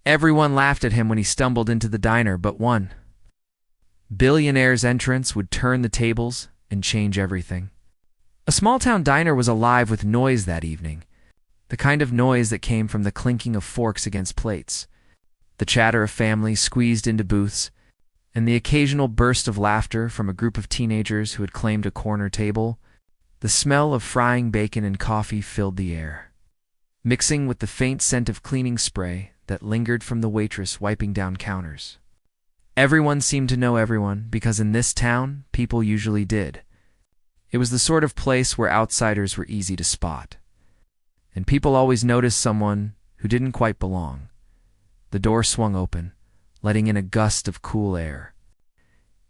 Everyone laughed at him when he stumbled into the diner but one. Billionaire's entrance would turn the tables and change everything. A small-town diner was alive with noise that evening, the kind of noise that came from the clinking of forks against plates, the chatter of families squeezed into booths, and the occasional burst of laughter from a group of teenagers who had claimed a corner table. The smell of frying bacon and coffee filled the air, mixing with the faint scent of cleaning spray that lingered from the waitress wiping down counters. Everyone seemed to know everyone, because in this town, people usually did. It was the sort of place where outsiders were easy to spot. And people always noticed someone who didn't quite belong. The door swung open, letting in a gust of cool air.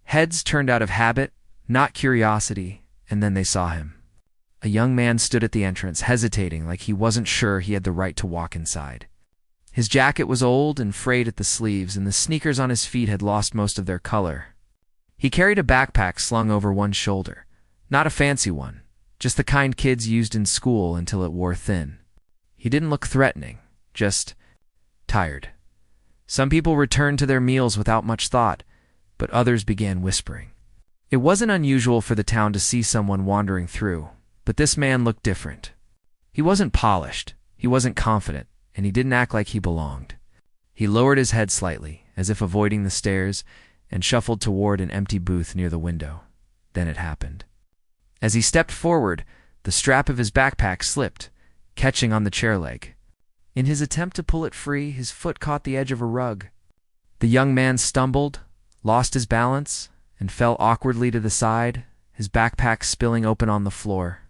Heads turned out of habit, not curiosity, and then they saw him. A young man stood at the entrance, hesitating like he wasn't sure he had the right to walk inside. His jacket was old and frayed at the sleeves, and the sneakers on his feet had lost most of their color. He carried a backpack slung over one shoulder. Not a fancy one, just the kind kids used in school until it wore thin. He didn't look threatening, just tired. Some people returned to their meals without much thought, but others began whispering. It wasn't unusual for the town to see someone wandering through, but this man looked different. He wasn't polished, he wasn't confident, and he didn't act like he belonged. He lowered his head slightly, as if avoiding the stares, and shuffled toward an empty booth near the window. Then it happened. As he stepped forward, the strap of his backpack slipped, catching on the chair leg. In his attempt to pull it free, his foot caught the edge of a rug. The young man stumbled, lost his balance, and fell awkwardly to the side, his backpack spilling open on the floor.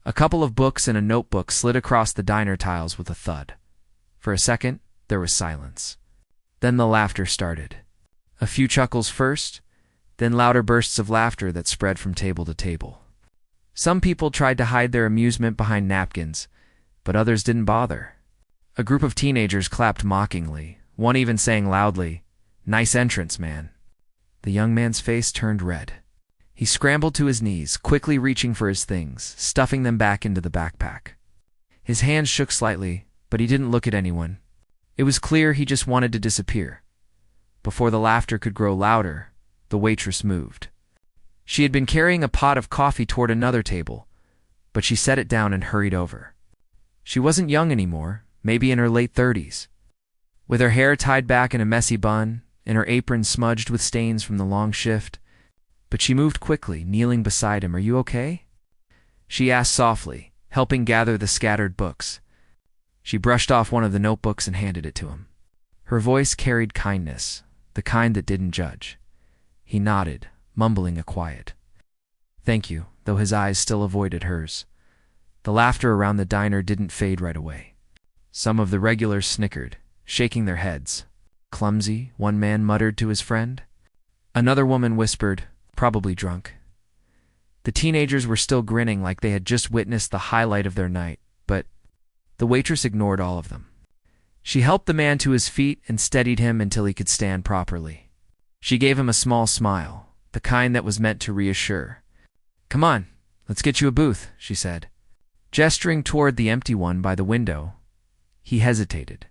A couple of books and a notebook slid across the diner tiles with a thud. For a second, there was silence. Then the laughter started. A few chuckles first, then louder bursts of laughter that spread from table to table. Some people tried to hide their amusement behind napkins, but others didn't bother. A group of teenagers clapped mockingly, one even saying loudly, "Nice entrance, man." The young man's face turned red. He scrambled to his knees, quickly reaching for his things, stuffing them back into the backpack. His hands shook slightly, but he didn't look at anyone. It was clear he just wanted to disappear. Before the laughter could grow louder, the waitress moved. She had been carrying a pot of coffee toward another table, but she set it down and hurried over. She wasn't young anymore, maybe in her late 30s. With her hair tied back in a messy bun, and her apron smudged with stains from the long shift, but she moved quickly, kneeling beside him. "Are you okay?" she asked softly, helping gather the scattered books. She brushed off one of the notebooks and handed it to him. Her voice carried kindness, the kind that didn't judge. He nodded, mumbling a quiet "Thank you," though his eyes still avoided hers. The laughter around the diner didn't fade right away. Some of the regulars snickered, shaking their heads. "Clumsy," one man muttered to his friend. Another woman whispered, "Probably drunk." The teenagers were still grinning like they had just witnessed the highlight of their night, but the waitress ignored all of them. She helped the man to his feet and steadied him until he could stand properly. She gave him a small smile, the kind that was meant to reassure. "Come on, let's get you a booth," she said. Gesturing toward the empty one by the window, he hesitated,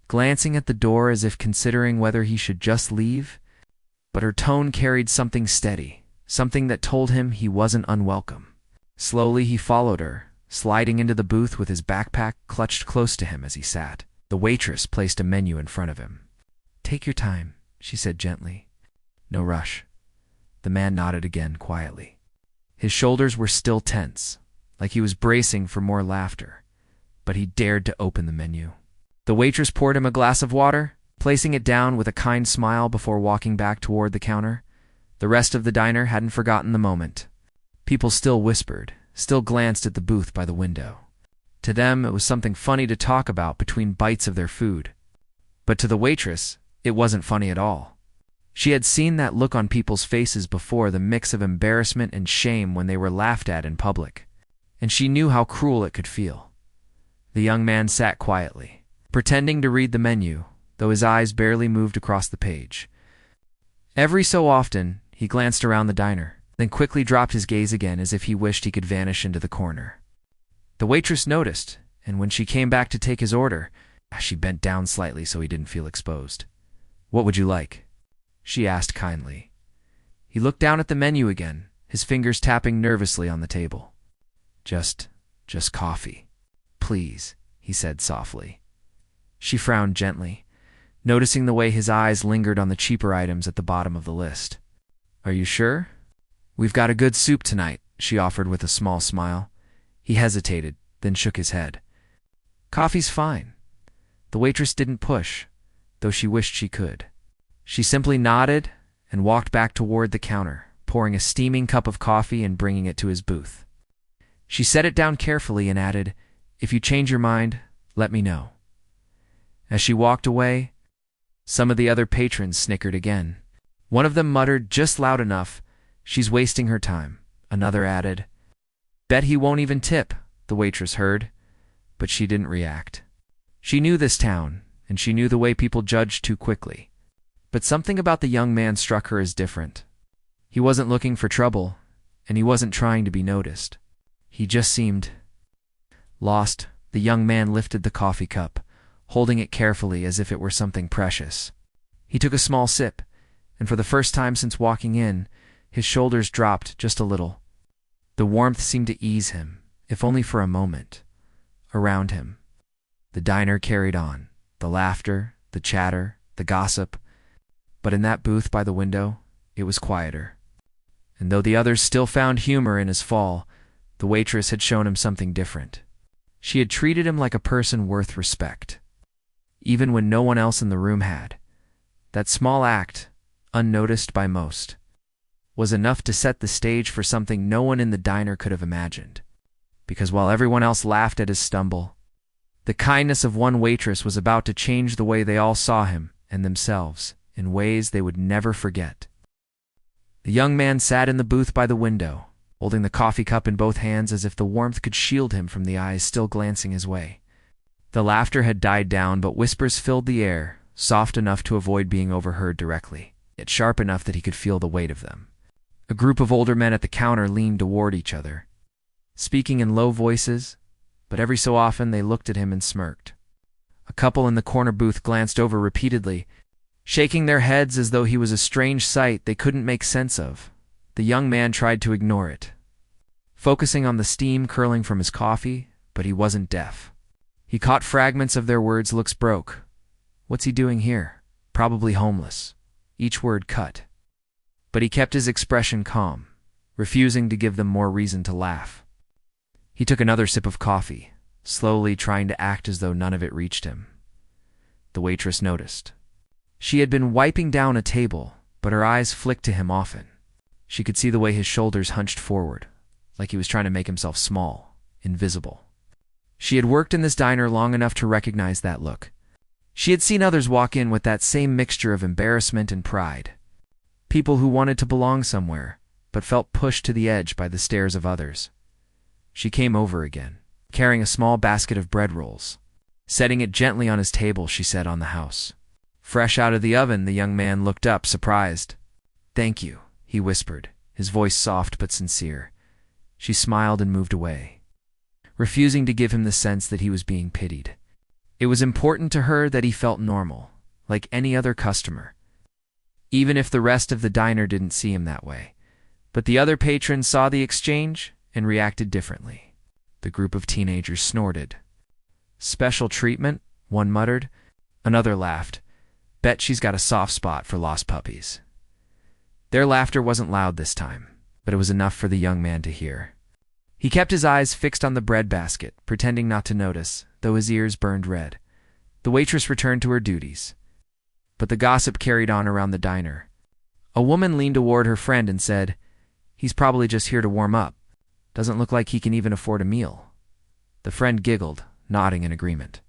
glancing at the door as if considering whether he should just leave, but her tone carried something steady, something that told him he wasn't unwelcome. Slowly he followed her, sliding into the booth with his backpack clutched close to him as he sat. The waitress placed a menu in front of him. "Take your time," she said gently. "No rush." The man nodded again quietly. His shoulders were still tense, like he was bracing for more laughter, but he dared to open the menu. The waitress poured him a glass of water, placing it down with a kind smile before walking back toward the counter. The rest of the diner hadn't forgotten the moment. People still whispered, still glanced at the booth by the window. To them, it was something funny to talk about between bites of their food. But to the waitress, it wasn't funny at all. She had seen that look on people's faces before, the mix of embarrassment and shame when they were laughed at in public. And she knew how cruel it could feel. The young man sat quietly, pretending to read the menu, though his eyes barely moved across the page. Every so often, he glanced around the diner, then quickly dropped his gaze again as if he wished he could vanish into the corner. The waitress noticed, and when she came back to take his order, She bent down slightly so he didn't feel exposed. "What would you like?" she asked kindly. He looked down at the menu again, his fingers tapping nervously on the table. Just coffee. Please," he said softly. She frowned gently, noticing the way his eyes lingered on the cheaper items at the bottom of the list. "Are you sure?" "We've got a good soup tonight," she offered with a small smile. He hesitated, then shook his head. "Coffee's fine." The waitress didn't push, though she wished she could. She simply nodded and walked back toward the counter, pouring a steaming cup of coffee and bringing it to his booth. She set it down carefully and added, "If you change your mind, let me know." As she walked away, some of the other patrons snickered again. One of them muttered just loud enough, "She's wasting her time." Another added, "Bet he won't even tip," the waitress heard, but she didn't react. She knew this town, and she knew the way people judged too quickly. But something about the young man struck her as different. He wasn't looking for trouble, and he wasn't trying to be noticed. He just seemed lost. The young man lifted the coffee cup, holding it carefully as if it were something precious. He took a small sip, and for the first time since walking in, his shoulders dropped just a little. The warmth seemed to ease him, if only for a moment. Around him, the diner carried on, the laughter, the chatter, the gossip. But in that booth by the window, it was quieter. And though the others still found humor in his fall, the waitress had shown him something different. She had treated him like a person worth respect, even when no one else in the room had. That small act, unnoticed by most, was enough to set the stage for something no one in the diner could have imagined. Because while everyone else laughed at his stumble, the kindness of one waitress was about to change the way they all saw him and themselves in ways they would never forget. The young man sat in the booth by the window, holding the coffee cup in both hands as if the warmth could shield him from the eyes still glancing his way. The laughter had died down, but whispers filled the air, soft enough to avoid being overheard directly, yet sharp enough that he could feel the weight of them. A group of older men at the counter leaned toward each other, speaking in low voices, but every so often they looked at him and smirked. A couple in the corner booth glanced over repeatedly, shaking their heads as though he was a strange sight they couldn't make sense of. The young man tried to ignore it, focusing on the steam curling from his coffee, but he wasn't deaf. He caught fragments of their words. Looks broke. What's he doing here? Probably homeless. Each word cut. But he kept his expression calm, refusing to give them more reason to laugh. He took another sip of coffee, slowly trying to act as though none of it reached him. The waitress noticed. She had been wiping down a table, but her eyes flicked to him often. She could see the way his shoulders hunched forward, like he was trying to make himself small, invisible. She had worked in this diner long enough to recognize that look. She had seen others walk in with that same mixture of embarrassment and pride. People who wanted to belong somewhere, but felt pushed to the edge by the stares of others. She came over again, carrying a small basket of bread rolls. Setting it gently on his table, she said, "On the house." Fresh out of the oven, the young man looked up, surprised. "Thank you," he whispered, his voice soft but sincere. She smiled and moved away, refusing to give him the sense that he was being pitied. It was important to her that he felt normal, like any other customer, even if the rest of the diner didn't see him that way. But the other patrons saw the exchange and reacted differently. The group of teenagers snorted. "Special treatment," one muttered. Another laughed. "Bet she's got a soft spot for lost puppies." Their laughter wasn't loud this time, but it was enough for the young man to hear. He kept his eyes fixed on the bread basket, pretending not to notice, though his ears burned red. The waitress returned to her duties, but the gossip carried on around the diner. A woman leaned toward her friend and said, "He's probably just here to warm up. Doesn't look like he can even afford a meal." The friend giggled, nodding in agreement.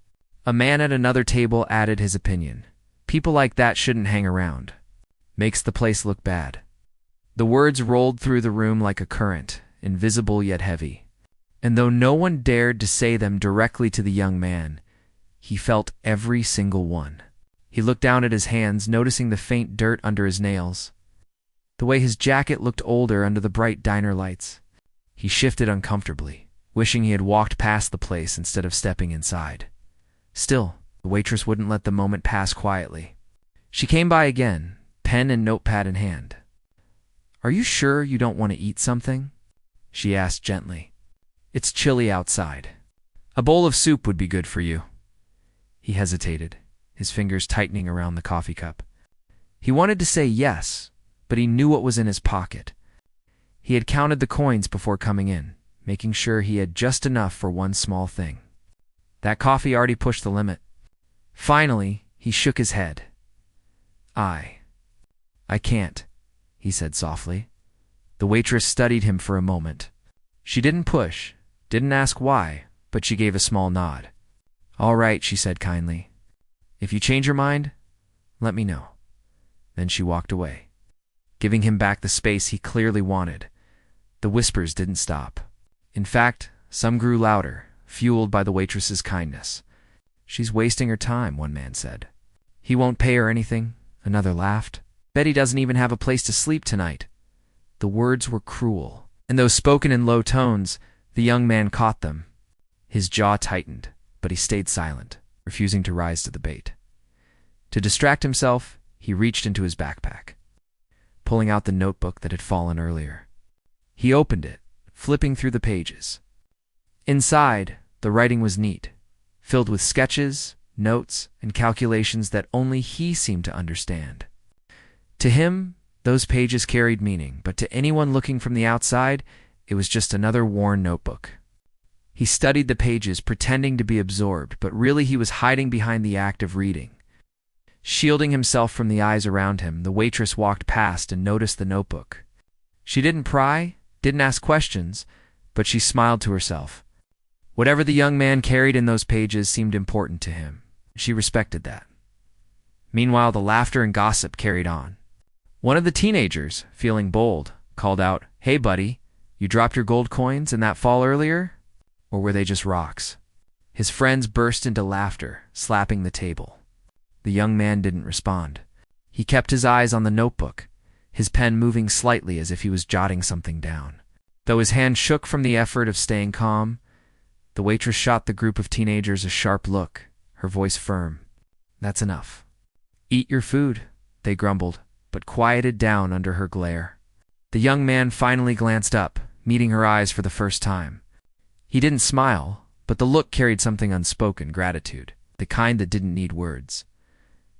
A man at another table added his opinion. "People like that shouldn't hang around. Makes the place look bad." The words rolled through the room like a current, invisible yet heavy. And though no one dared to say them directly to the young man, he felt every single one. He looked down at his hands, noticing the faint dirt under his nails, the way his jacket looked older under the bright diner lights. He shifted uncomfortably, wishing he had walked past the place instead of stepping inside. Still, The waitress wouldn't let the moment pass quietly. She came by again, pen and notepad in hand. "Are you sure you don't want to eat something?" she asked gently. "It's chilly outside. A bowl of soup would be good for you." He hesitated, his fingers tightening around the coffee cup. He wanted to say yes, but he knew what was in his pocket. He had counted the coins before coming in, making sure he had just enough for one small thing. That coffee already pushed the limit. Finally, he shook his head. I can't," he said softly. The waitress studied him for a moment. She didn't push, didn't ask why, but she gave a small nod. "All right," she said kindly. "If you change your mind, let me know." Then she walked away, giving him back the space he clearly wanted. The whispers didn't stop. In fact, some grew louder, fueled by the waitress's kindness. "She's wasting her time," one man said. "He won't pay her anything," another laughed. "Bet he doesn't even have a place to sleep tonight." The words were cruel, and though spoken in low tones, the young man caught them. His jaw tightened, but he stayed silent, refusing to rise to the bait. To distract himself, he reached into his backpack, pulling out the notebook that had fallen earlier. He opened it, flipping through the pages. Inside, the writing was neat, filled with sketches, notes, and calculations that only he seemed to understand. To him, those pages carried meaning, but to anyone looking from the outside, it was just another worn notebook. He studied the pages, pretending to be absorbed, but really he was hiding behind the act of reading. Shielding himself from the eyes around him, the waitress walked past and noticed the notebook. She didn't pry, didn't ask questions, but she smiled to herself. Whatever the young man carried in those pages seemed important to him. She respected that. Meanwhile, the laughter and gossip carried on. One of the teenagers, feeling bold, called out, "Hey buddy, you dropped your gold coins in that fall earlier? Or were they just rocks?" His friends burst into laughter, slapping the table. The young man didn't respond. He kept his eyes on the notebook, his pen moving slightly as if he was jotting something down. Though his hand shook from the effort of staying calm, the waitress shot the group of teenagers a sharp look, her voice firm. "That's enough." "Eat your food," they grumbled, but quieted down under her glare. The young man finally glanced up, meeting her eyes for the first time. He didn't smile, but the look carried something unspoken, gratitude, the kind that didn't need words.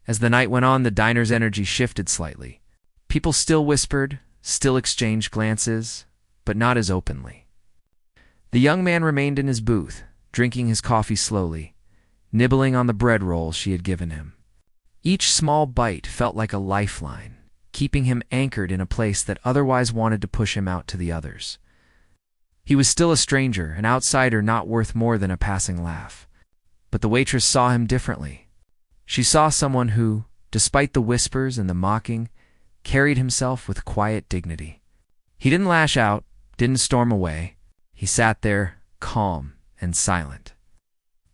As the night went on, the diner's energy shifted slightly. People still whispered, still exchanged glances, but not as openly. The young man remained in his booth, drinking his coffee slowly, nibbling on the bread rolls she had given him. Each small bite felt like a lifeline, keeping him anchored in a place that otherwise wanted to push him out to the others. He was still a stranger, an outsider not worth more than a passing laugh. But the waitress saw him differently. She saw someone who, despite the whispers and the mocking, carried himself with quiet dignity. He didn't lash out, didn't storm away. He sat there, calm and silent,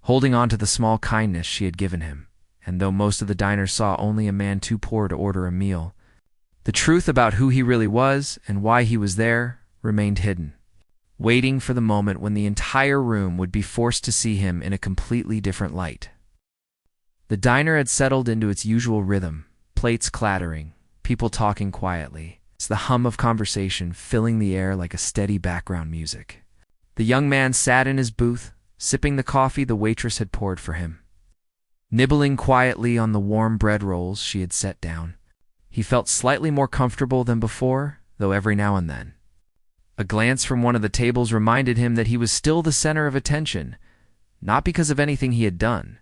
holding on to the small kindness she had given him. And though most of the diners saw only a man too poor to order a meal, the truth about who he really was and why he was there remained hidden, waiting for the moment when the entire room would be forced to see him in a completely different light. The diner had settled into its usual rhythm, plates clattering, people talking quietly. It's the hum of conversation filling the air like a steady background music. The young man sat in his booth, sipping the coffee the waitress had poured for him. Nibbling quietly on the warm bread rolls she had set down, he felt slightly more comfortable than before, though every now and then a glance from one of the tables reminded him that he was still the center of attention, not because of anything he had done,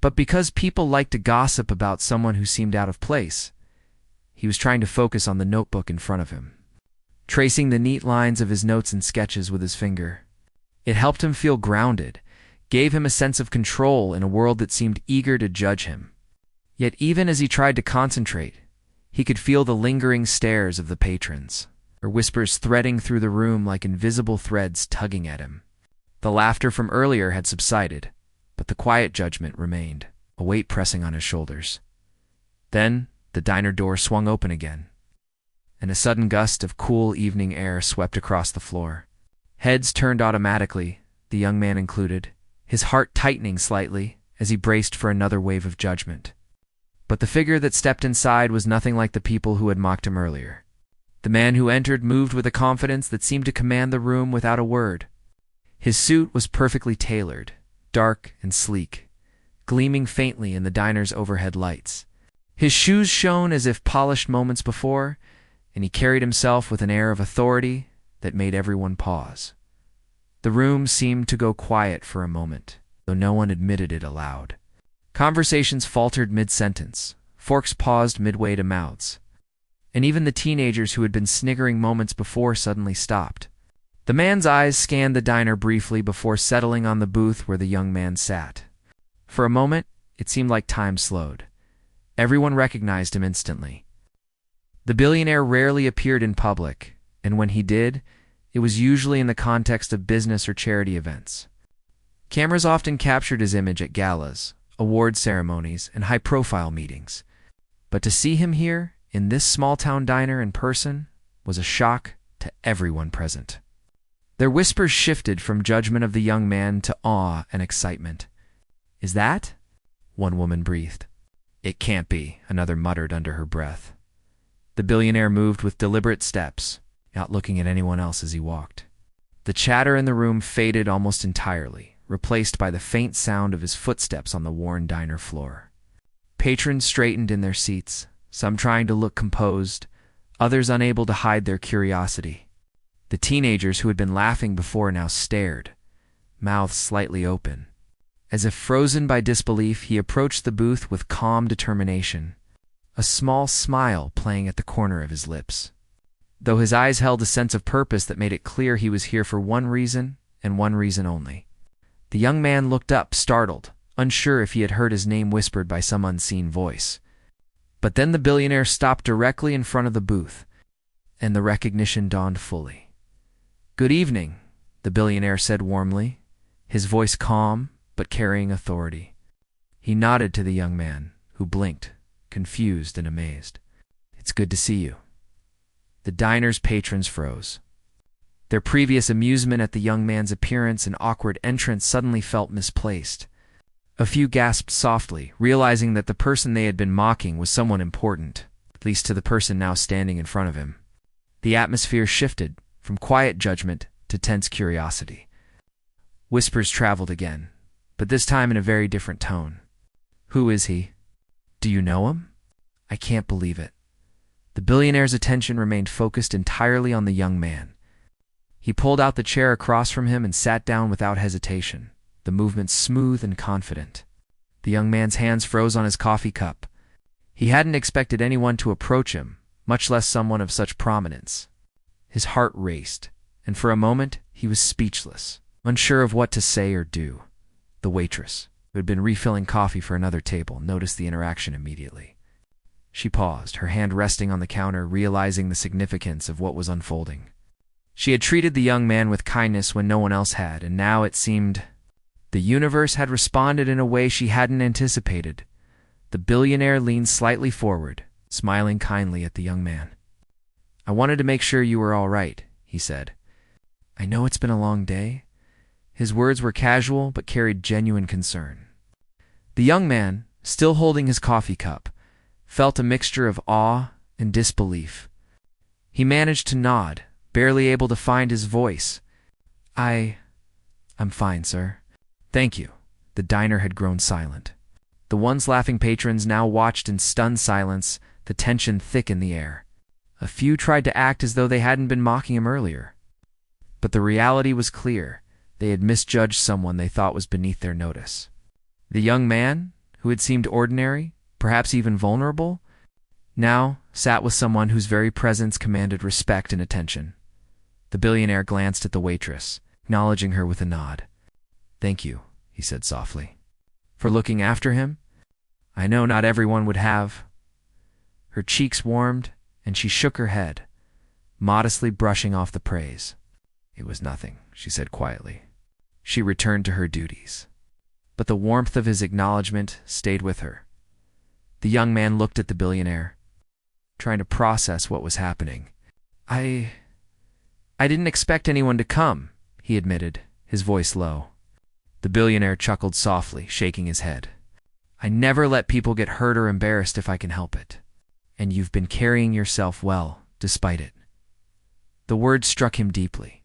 but because people liked to gossip about someone who seemed out of place. He was trying to focus on the notebook in front of him, tracing the neat lines of his notes and sketches with his finger. It helped him feel grounded, gave him a sense of control in a world that seemed eager to judge him. Yet even as he tried to concentrate, he could feel the lingering stares of the patrons, their whispers threading through the room like invisible threads tugging at him. The laughter from earlier had subsided, but the quiet judgment remained, a weight pressing on his shoulders. Then the diner door swung open again, and a sudden gust of cool evening air swept across the floor. Heads turned automatically, the young man included, his heart tightening slightly as he braced for another wave of judgment. But the figure that stepped inside was nothing like the people who had mocked him earlier. The man who entered moved with a confidence that seemed to command the room without a word. His suit was perfectly tailored, dark and sleek, gleaming faintly in the diner's overhead lights. His shoes shone as if polished moments before, and he carried himself with an air of authority that made everyone pause. The room seemed to go quiet for a moment, though no one admitted it aloud. Conversations faltered mid-sentence, forks paused midway to mouths, and even the teenagers who had been sniggering moments before suddenly stopped. The man's eyes scanned the diner briefly before settling on the booth where the young man sat. For a moment, it seemed like time slowed. Everyone recognized him instantly. The billionaire rarely appeared in public, and when he did, it was usually in the context of business or charity events. Cameras often captured his image at galas, award ceremonies, and high-profile meetings. But to see him here, in this small-town diner in person, was a shock to everyone present. Their whispers shifted from judgment of the young man to awe and excitement. "Is that?" one woman breathed. "It can't be," another muttered under her breath. The billionaire moved with deliberate steps, not looking at anyone else as he walked. The chatter in the room faded almost entirely, replaced by the faint sound of his footsteps on the worn diner floor. Patrons straightened in their seats, some trying to look composed, others unable to hide their curiosity. The teenagers who had been laughing before now stared, mouths slightly open. As if frozen by disbelief, he approached the booth with calm determination, a small smile playing at the corner of his lips. Though his eyes held a sense of purpose that made it clear he was here for one reason, and one reason only. The young man looked up, startled, unsure if he had heard his name whispered by some unseen voice. But then the billionaire stopped directly in front of the booth, and the recognition dawned fully. "Good evening," the billionaire said warmly, his voice calm but carrying authority. He nodded to the young man, who blinked, confused and amazed. "It's good to see you." The diner's patrons froze. Their previous amusement at the young man's appearance and awkward entrance suddenly felt misplaced. A few gasped softly, realizing that the person they had been mocking was someone important, at least to the person now standing in front of him. The atmosphere shifted from quiet judgment to tense curiosity. Whispers traveled again, but this time in a very different tone. "Who is he? Do you know him? I can't believe it." The billionaire's attention remained focused entirely on the young man. He pulled out the chair across from him and sat down without hesitation, the movement smooth and confident. The young man's hands froze on his coffee cup. He hadn't expected anyone to approach him, much less someone of such prominence. His heart raced, and for a moment he was speechless, unsure of what to say or do. The waitress, who had been refilling coffee for another table, noticed the interaction immediately. She paused, her hand resting on the counter, realizing the significance of what was unfolding. She had treated the young man with kindness when no one else had, and now it seemed the universe had responded in a way she hadn't anticipated. The billionaire leaned slightly forward, smiling kindly at the young man. "I wanted to make sure you were all right," he said. "I know it's been a long day." His words were casual but carried genuine concern. The young man, still holding his coffee cup, felt a mixture of awe and disbelief. He managed to nod, barely able to find his voice. I'm fine, sir. Thank you." The diner had grown silent. The once laughing patrons now watched in stunned silence, the tension thick in the air. A few tried to act as though they hadn't been mocking him earlier. But the reality was clear. They had misjudged someone they thought was beneath their notice. The young man, who had seemed ordinary, perhaps even vulnerable, now sat with someone whose very presence commanded respect and attention. The billionaire glanced at the waitress, acknowledging her with a nod. "Thank you," he said softly, "for looking after him. I know not everyone would have." Her cheeks warmed, and she shook her head, modestly brushing off the praise. "It was nothing," she said quietly. She returned to her duties. But the warmth of his acknowledgement stayed with her. The young man looked at the billionaire, trying to process what was happening. I didn't expect anyone to come," he admitted, his voice low. The billionaire chuckled softly, shaking his head. I never let people get hurt or embarrassed if I can help it. And you've been carrying yourself well, despite it. The words struck him deeply.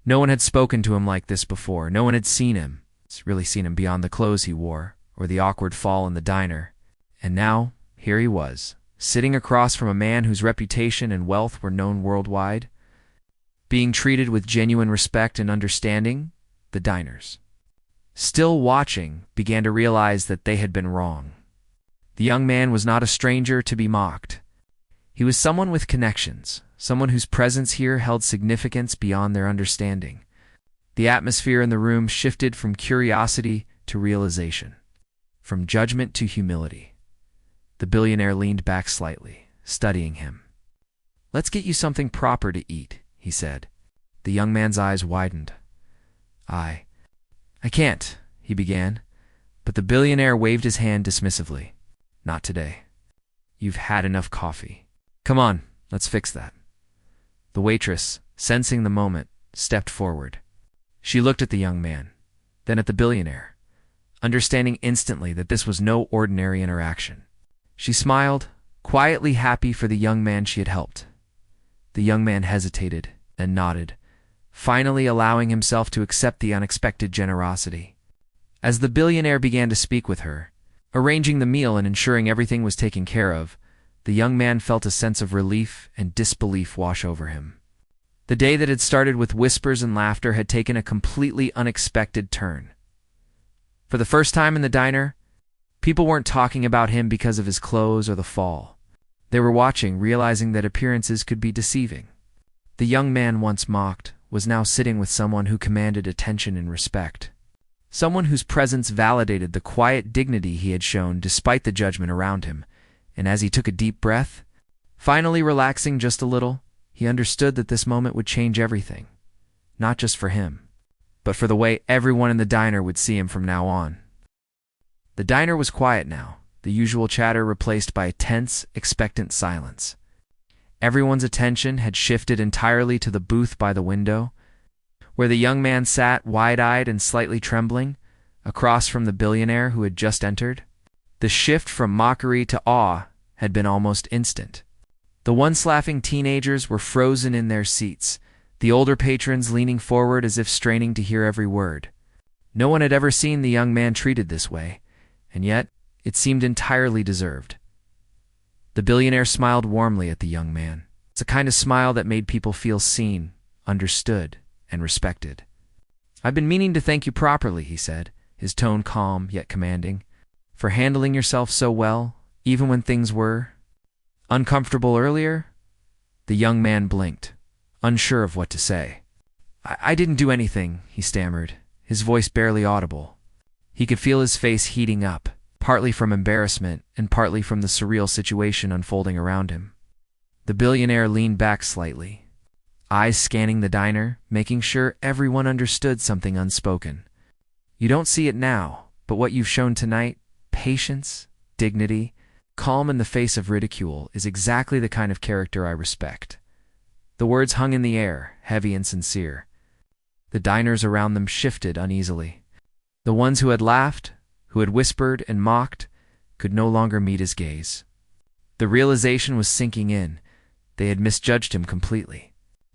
No one had spoken to him like this before. No one had seen him. It's really seen him beyond the clothes he wore, or the awkward fall in the diner. And now, here he was, sitting across from a man whose reputation and wealth were known worldwide, being treated with genuine respect and understanding. The diners, still watching, began to realize that they had been wrong. The young man was not a stranger to be mocked. He was someone with connections, someone whose presence here held significance beyond their understanding. The atmosphere in the room shifted from curiosity to realization, from judgment to humility. The billionaire leaned back slightly, studying him. Let's get you something proper to eat, he said. The young man's eyes widened. I can't, he began, but the billionaire waved his hand dismissively. Not today. You've had enough coffee. Come on, let's fix that. The waitress, sensing the moment, stepped forward. She looked at the young man, then at the billionaire, understanding instantly that this was no ordinary interaction. She smiled, quietly happy for the young man she had helped. The young man hesitated and nodded, finally allowing himself to accept the unexpected generosity. As the billionaire began to speak with her, arranging the meal and ensuring everything was taken care of, the young man felt a sense of relief and disbelief wash over him. The day that had started with whispers and laughter had taken a completely unexpected turn. For the first time in the diner, people weren't talking about him because of his clothes or the fall. They were watching, realizing that appearances could be deceiving. The young man once mocked was now sitting with someone who commanded attention and respect. Someone whose presence validated the quiet dignity he had shown despite the judgment around him. And as he took a deep breath, finally relaxing just a little, he understood that this moment would change everything. Not just for him, but for the way everyone in the diner would see him from now on. The diner was quiet now, the usual chatter replaced by a tense, expectant silence. Everyone's attention had shifted entirely to the booth by the window, where the young man sat wide-eyed and slightly trembling, across from the billionaire who had just entered. The shift from mockery to awe had been almost instant. The once-laughing teenagers were frozen in their seats, the older patrons leaning forward as if straining to hear every word. No one had ever seen the young man treated this way, and yet it seemed entirely deserved. The billionaire smiled warmly at the young man. It's a kind of smile that made people feel seen, understood, and respected. I've been meaning to thank you properly, he said, his tone calm yet commanding, for handling yourself so well, even when things were uncomfortable earlier. The young man blinked, unsure of what to say. I didn't do anything, he stammered, his voice barely audible. He could feel his face heating up, partly from embarrassment and partly from the surreal situation unfolding around him. The billionaire leaned back slightly, eyes scanning the diner, making sure everyone understood something unspoken. You don't see it now, but what you've shown tonight, patience, dignity, calm in the face of ridicule, is exactly the kind of character I respect. The words hung in the air, heavy and sincere. The diners around them shifted uneasily. The ones who had laughed, who had whispered and mocked, could no longer meet his gaze. The realization was sinking in. They had misjudged him completely.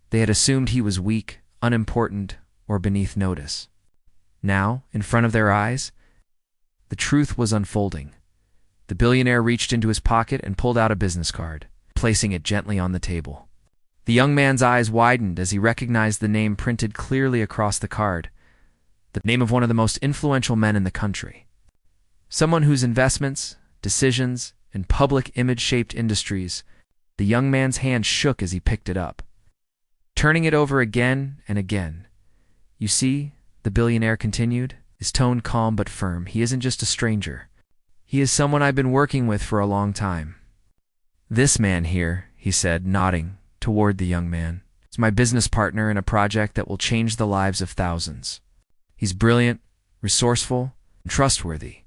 They had assumed he was weak, unimportant, or beneath notice. Now, in front of their eyes, the truth was unfolding. The billionaire reached into his pocket and pulled out a business card, placing it gently on the table. The young man's eyes widened as he recognized the name printed clearly across the card, the name of one of the most influential men in the country. Someone whose investments, decisions, and public image-shaped industries. The young man's hand shook as he picked it up, turning it over again and again. You see, the billionaire continued, his tone calm but firm, he isn't just a stranger. He is someone I've been working with for a long time. This man here, he said, nodding toward the young man, is my business partner in a project that will change the lives of thousands. He's brilliant, resourceful, and trustworthy.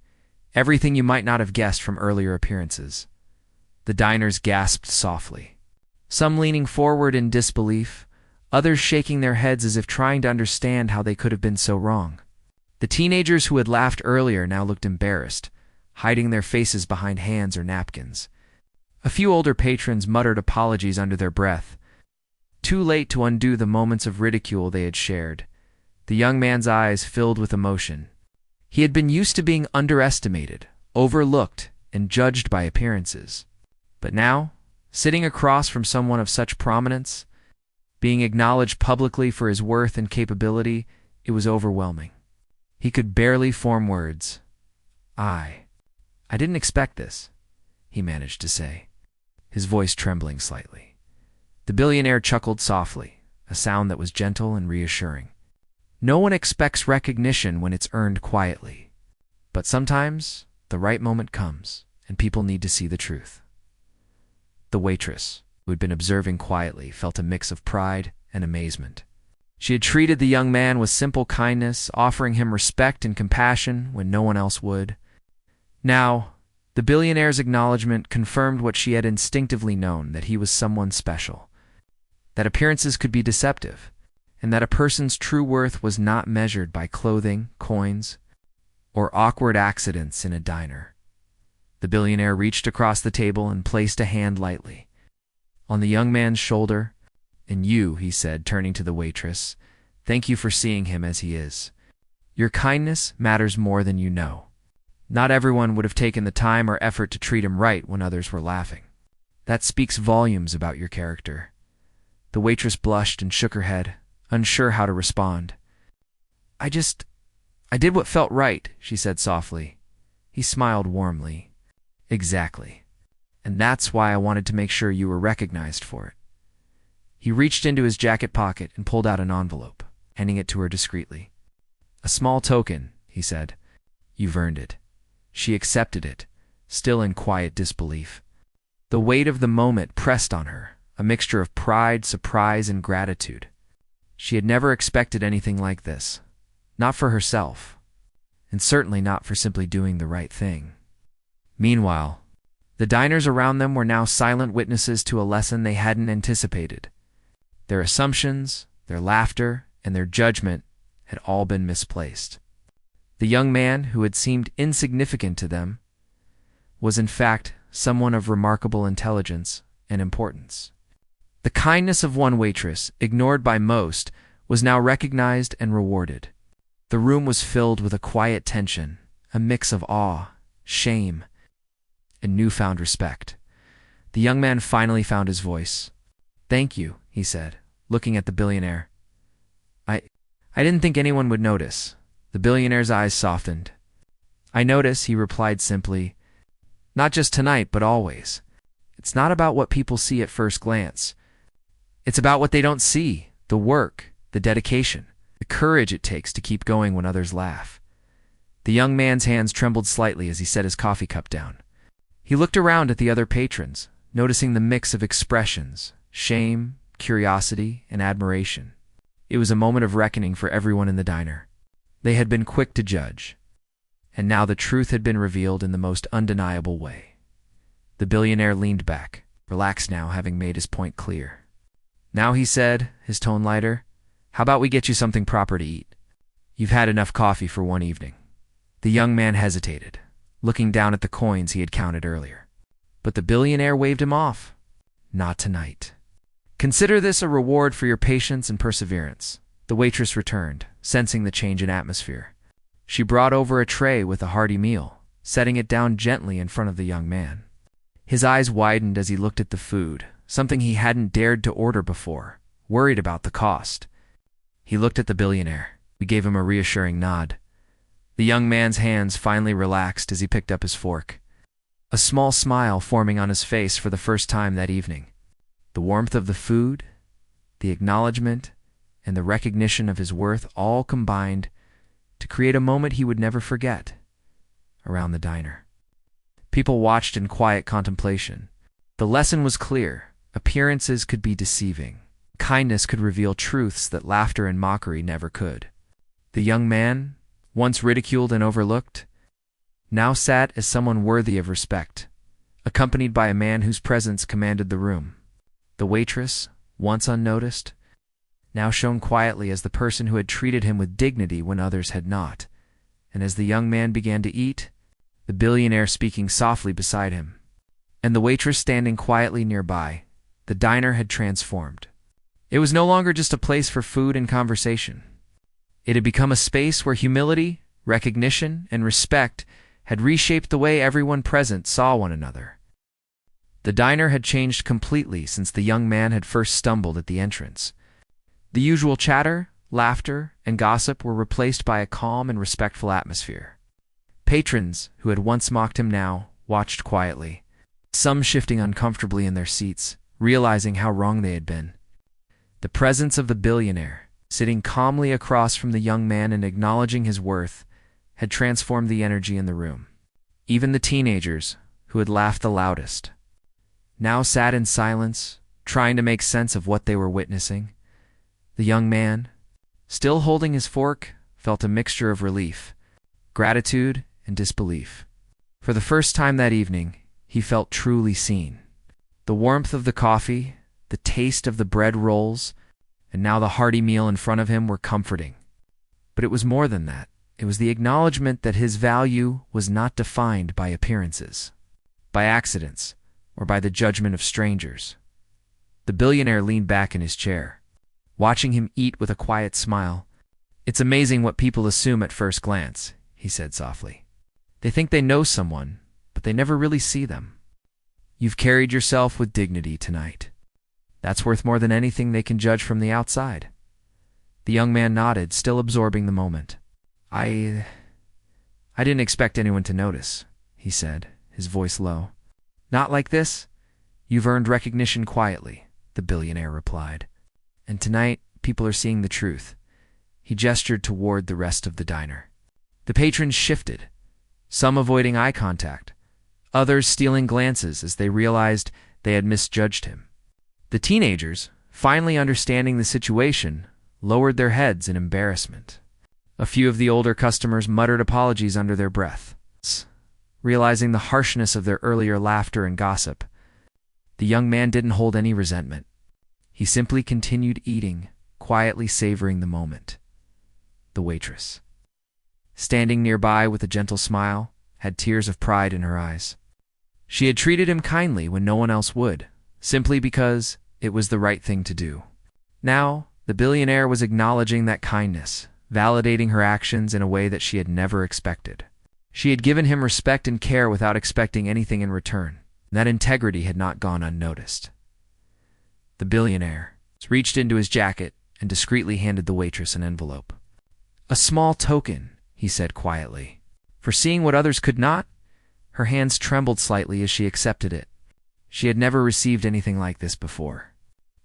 Everything you might not have guessed from earlier appearances. The diners gasped softly, some leaning forward in disbelief, others shaking their heads as if trying to understand how they could have been so wrong. The teenagers who had laughed earlier now looked embarrassed, hiding their faces behind hands or napkins. A few older patrons muttered apologies under their breath, too late to undo the moments of ridicule they had shared. The young man's eyes filled with emotion. He had been used to being underestimated, overlooked, and judged by appearances. But now, sitting across from someone of such prominence, being acknowledged publicly for his worth and capability, it was overwhelming. He could barely form words. I didn't expect this," he managed to say, his voice trembling slightly. The billionaire chuckled softly, a sound that was gentle and reassuring. No one expects recognition when it's earned quietly. But sometimes, the right moment comes, and people need to see the truth. The waitress, who had been observing quietly, felt a mix of pride and amazement. She had treated the young man with simple kindness, offering him respect and compassion when no one else would. Now, the billionaire's acknowledgement confirmed what she had instinctively known, that he was someone special, that appearances could be deceptive, and that a person's true worth was not measured by clothing, coins, or awkward accidents in a diner. The billionaire reached across the table and placed a hand lightly on the young man's shoulder. "And you," he said, turning to the waitress, "thank you for seeing him as he is. Your kindness matters more than you know. Not everyone would have taken the time or effort to treat him right when others were laughing. That speaks volumes about your character." The waitress blushed and shook her head, unsure how to respond. I did what felt right," she said softly. He smiled warmly. "Exactly. And that's why I wanted to make sure you were recognized for it." He reached into his jacket pocket and pulled out an envelope, handing it to her discreetly. "A small token," he said. "You've earned it." She accepted it, still in quiet disbelief. The weight of the moment pressed on her, a mixture of pride, surprise, and gratitude. She had never expected anything like this, not for herself, and certainly not for simply doing the right thing. Meanwhile, the diners around them were now silent witnesses to a lesson they hadn't anticipated. Their assumptions, their laughter, and their judgment had all been misplaced. The young man, who had seemed insignificant to them, was in fact someone of remarkable intelligence and importance. The kindness of one waitress, ignored by most, was now recognized and rewarded. The room was filled with a quiet tension, a mix of awe, shame, and newfound respect. The young man finally found his voice. "Thank you," he said, looking at the billionaire. I didn't think anyone would notice." The billionaire's eyes softened. "I notice," he replied simply. "Not just tonight, but always. It's not about what people see at first glance. It's about what they don't see, the work, the dedication, the courage it takes to keep going when others laugh." The young man's hands trembled slightly as he set his coffee cup down. He looked around at the other patrons, noticing the mix of expressions, shame, curiosity, and admiration. It was a moment of reckoning for everyone in the diner. They had been quick to judge, and now the truth had been revealed in the most undeniable way. The billionaire leaned back, relaxed now, having made his point clear. "Now," he said, his tone lighter, "how about we get you something proper to eat? You've had enough coffee for one evening." The young man hesitated, looking down at the coins he had counted earlier. But the billionaire waved him off. "Not tonight. Consider this a reward for your patience and perseverance." The waitress returned, sensing the change in atmosphere. She brought over a tray with a hearty meal, setting it down gently in front of the young man. His eyes widened as he looked at the food, something he hadn't dared to order before, worried about the cost. He looked at the billionaire. He gave him a reassuring nod. The young man's hands finally relaxed as he picked up his fork, a small smile forming on his face for the first time that evening. The warmth of the food, the acknowledgement, and the recognition of his worth all combined to create a moment he would never forget around the diner. People watched in quiet contemplation. The lesson was clear. Appearances could be deceiving. Kindness could reveal truths that laughter and mockery never could. The young man, once ridiculed and overlooked, now sat as someone worthy of respect, accompanied by a man whose presence commanded the room. The waitress, once unnoticed, now shone quietly as the person who had treated him with dignity when others had not. and as the young man began to eat, the billionaire speaking softly beside him, and the waitress standing quietly nearby, the diner had transformed. It was no longer just a place for food and conversation. It had become a space where humility, recognition, and respect had reshaped the way everyone present saw one another. The diner had changed completely since the young man had first stumbled at the entrance. The usual chatter, laughter, and gossip were replaced by a calm and respectful atmosphere. Patrons, who had once mocked him now, watched quietly, some shifting uncomfortably in their seats, realizing how wrong they had been. The presence of the billionaire, sitting calmly across from the young man and acknowledging his worth, had transformed the energy in the room. Even the teenagers, who had laughed the loudest, now sat in silence, trying to make sense of what they were witnessing. The young man, still holding his fork, felt a mixture of relief, gratitude, and disbelief. For the first time that evening, he felt truly seen. The warmth of the coffee, the taste of the bread rolls, and now the hearty meal in front of him were comforting. But it was more than that. It was the acknowledgement that his value was not defined by appearances, by accidents, or by the judgment of strangers. The billionaire leaned back in his chair, watching him eat with a quiet smile. "It's amazing what people assume at first glance," he said softly. "They think they know someone, but they never really see them. You've carried yourself with dignity tonight. That's worth more than anything they can judge from the outside." The young man nodded, still absorbing the moment. I didn't expect anyone to notice," he said, his voice low. "Not like this. You've earned recognition quietly," the billionaire replied. "And tonight, people are seeing the truth." He gestured toward the rest of the diner. The patrons shifted, some avoiding eye contact, others stealing glances as they realized they had misjudged him. The teenagers, finally understanding the situation, lowered their heads in embarrassment. A few of the older customers muttered apologies under their breath, realizing the harshness of their earlier laughter and gossip. The young man didn't hold any resentment. He simply continued eating, quietly savoring the moment. The waitress, standing nearby with a gentle smile, had tears of pride in her eyes. She had treated him kindly when no one else would, simply because it was the right thing to do. Now, the billionaire was acknowledging that kindness, validating her actions in a way that she had never expected. She had given him respect and care without expecting anything in return. That integrity had not gone unnoticed. The billionaire reached into his jacket and discreetly handed the waitress an envelope. "A small token," he said quietly. For seeing what others could not, her hands trembled slightly as she accepted it. She had never received anything like this before.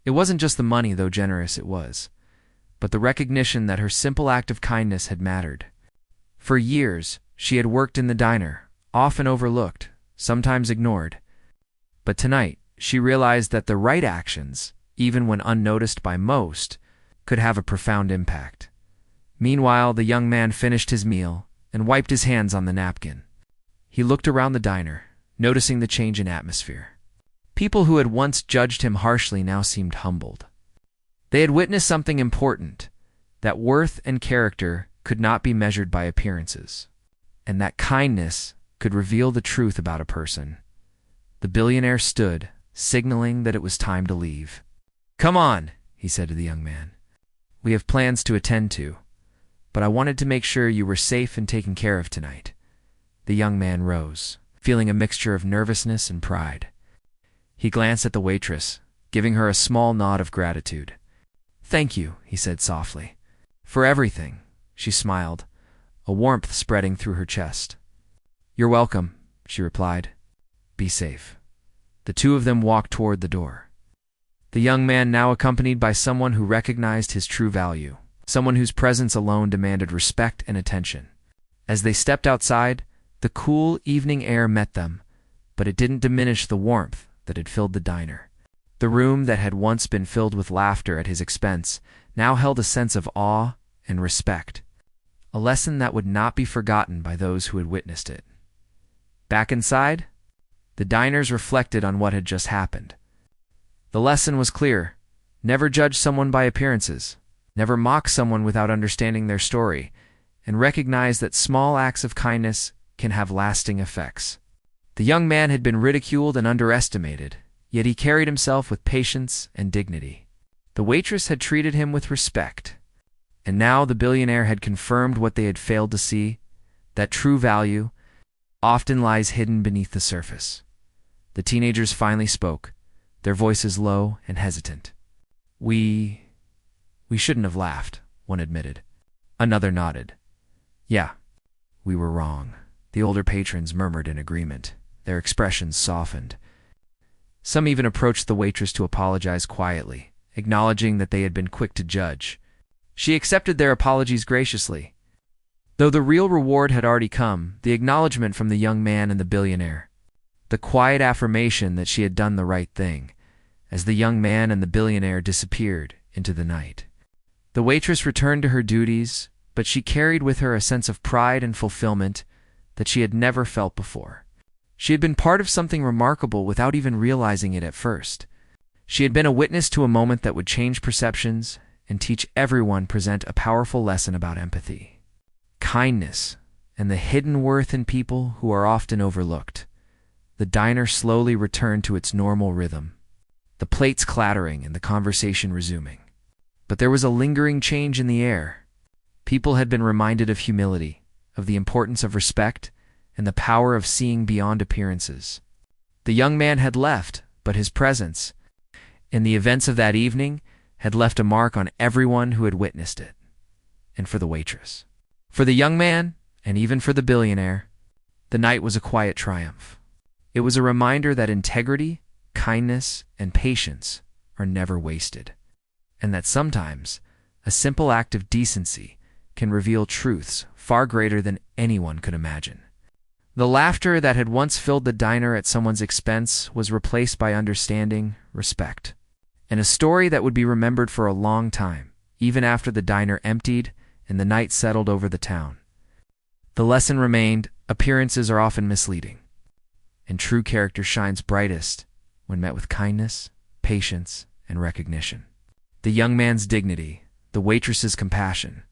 It wasn't just the money, though generous it was, but the recognition that her simple act of kindness had mattered. For years, she had worked in the diner, often overlooked, sometimes ignored. But tonight, she realized that the right actions, even when unnoticed by most, could have a profound impact. Meanwhile, the young man finished his meal and wiped his hands on the napkin. He looked around the diner, noticing the change in atmosphere. People who had once judged him harshly now seemed humbled. They had witnessed something important, that worth and character could not be measured by appearances, and that kindness could reveal the truth about a person. The billionaire stood, signaling that it was time to leave. "Come on," he said to the young man. "We have plans to attend to, but I wanted to make sure you were safe and taken care of tonight." The young man rose, feeling a mixture of nervousness and pride. He glanced at the waitress, giving her a small nod of gratitude. "Thank you," he said softly. "For everything," she smiled, a warmth spreading through her chest. "You're welcome," she replied. "Be safe." The two of them walked toward the door. The young man now accompanied by someone who recognized his true value, someone whose presence alone demanded respect and attention. As they stepped outside, the cool evening air met them, but it didn't diminish the warmth that had filled the diner. The room that had once been filled with laughter at his expense now held a sense of awe and respect, a lesson that would not be forgotten by those who had witnessed it. Back inside, the diners reflected on what had just happened. The lesson was clear: never judge someone by appearances, never mock someone without understanding their story, and recognized that small acts of kindness can have lasting effects. The young man had been ridiculed and underestimated, yet he carried himself with patience and dignity. The waitress had treated him with respect, and now the billionaire had confirmed what they had failed to see, that true value often lies hidden beneath the surface. The teenagers finally spoke, their voices low and hesitant. We shouldn't have laughed, one admitted. Another nodded. Yeah, we were wrong. The older patrons murmured in agreement, their expressions softened. Some even approached the waitress to apologize quietly, acknowledging that they had been quick to judge. She accepted their apologies graciously. Though the real reward had already come, the acknowledgement from the young man and the billionaire, the quiet affirmation that she had done the right thing, as the young man and the billionaire disappeared into the night. The waitress returned to her duties, but she carried with her a sense of pride and fulfillment that she had never felt before. She had been part of something remarkable without even realizing it at first. She had been a witness to a moment that would change perceptions and teach everyone present a powerful lesson about empathy, kindness, and the hidden worth in people who are often overlooked. The diner slowly returned to its normal rhythm, the plates clattering and the conversation resuming. But there was a lingering change in the air. People had been reminded of humility, of the importance of respect, and the power of seeing beyond appearances. The young man had left, but his presence, in the events of that evening, had left a mark on everyone who had witnessed it. And for the waitress, for the young man, and even for the billionaire, the night was a quiet triumph. It was a reminder that integrity, kindness, and patience are never wasted, and that sometimes a simple act of decency can reveal truths far greater than anyone could imagine. The laughter that had once filled the diner at someone's expense was replaced by understanding, respect, and a story that would be remembered for a long time, even after the diner emptied and the night settled over the town. The lesson remained: appearances are often misleading, and true character shines brightest when met with kindness, patience, and recognition. The young man's dignity, the waitress's compassion,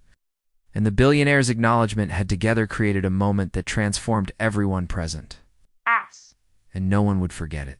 and the billionaire's acknowledgement had together created a moment that transformed everyone present. And no one would forget it.